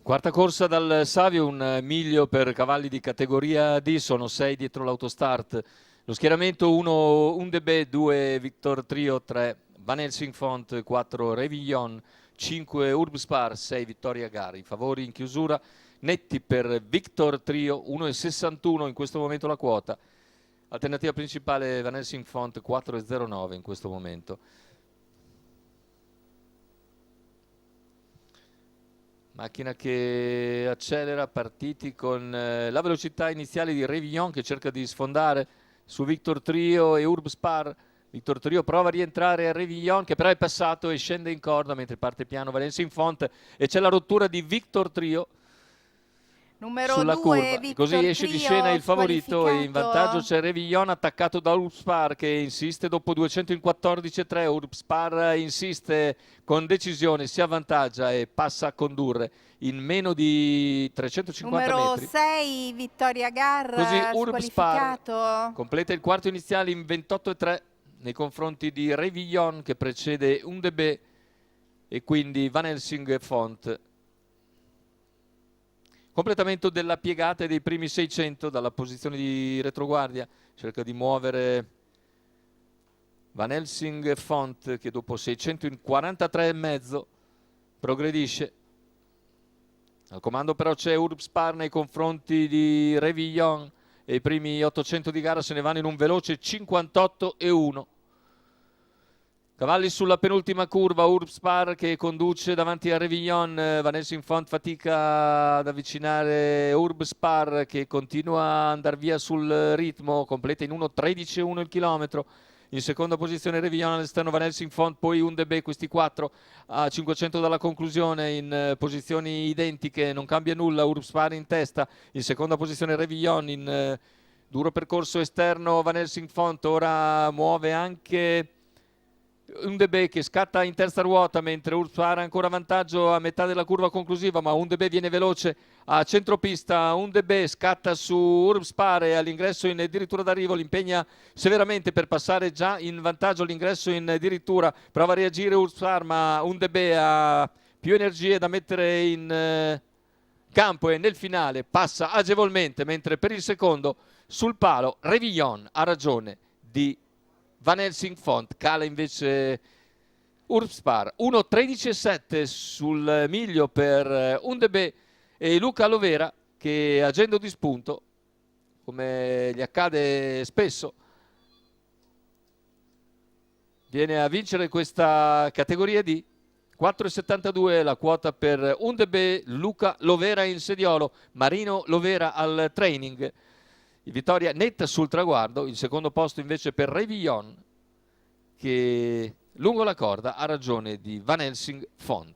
Quarta corsa dal Savio, un miglio per cavalli di categoria D, sono 6 dietro l'autostart. Lo schieramento 1 Undebe, 2 Victor Trio, 3 Van Helsing Font, 4 Revillon, 5 Urbspar, 6 Vittoria Gari. Favori in chiusura netti per Victor Trio, 1,61 in questo momento la quota. Alternativa principale Van Helsing Font, 4,09 in questo momento. Macchina che accelera, partiti con la velocità iniziale di Revillon che cerca di sfondare su Victor Trio e Urbspar. Victor Trio prova a rientrare a Revillon che però è passato e scende in corda mentre parte piano Van Helsing Font e c'è la rottura di Victor Trio Numero sulla 2, curva. Victor Così esce di Trio, scena il favorito e in vantaggio squalificato. c'è Revillon attaccato da Urbspar che insiste dopo 214,3. Urbspar insiste con decisione, si avvantaggia e passa a condurre in meno di 350 Numero metri. 6, Vittoria Così Gar, Urbspar squalificato. completa il quarto iniziale in 28,3 nei confronti di Revillon che precede Undebe e quindi Van Helsing Font. Completamento della piegata e dei primi 600 dalla posizione di retroguardia. Cerca di muovere Van Helsing Font che dopo 600 in 43,5 progredisce. Al comando però c'è Urbspar nei confronti di Revillon e i primi 800 di gara se ne vanno in un veloce 58,1. Cavalli sulla penultima curva, Urbspar che conduce davanti a Revillon, Van Helsing Font fatica ad avvicinare Urbspar che continua ad andare via sul ritmo, completa in 1,13,1 il chilometro. In seconda posizione Revillon, all'esterno Van Helsing Font, poi Undebe, questi 4 a 500 dalla conclusione in posizioni identiche, non cambia nulla, Urbspar in testa, in seconda posizione Revillon, in duro percorso esterno Van Helsing Font, ora muove anche Undebe che scatta in terza ruota mentre Urbspar ha ancora vantaggio a metà della curva conclusiva, ma Undebe viene veloce a centropista. Undebe scatta su Urbspar e all'ingresso in dirittura d'arrivo l'impegna severamente per passare già in vantaggio all'ingresso in dirittura. Prova a reagire Urbspar, ma Undebe ha più energie da mettere in campo e nel finale passa agevolmente, mentre per il secondo sul palo Revillon ha ragione di Van Helsing Font, cala invece Urbspar. 1,13,7 sul miglio per Undebe e Luca Lovera che agendo di spunto, come gli accade spesso, viene a vincere questa categoria D. 4,72 la quota per Undebe, Luca Lovera in sediolo, Marino Lovera al training. Vittoria netta sul traguardo, il secondo posto invece per Revillon che lungo la corda ha ragione di Van Helsing Font.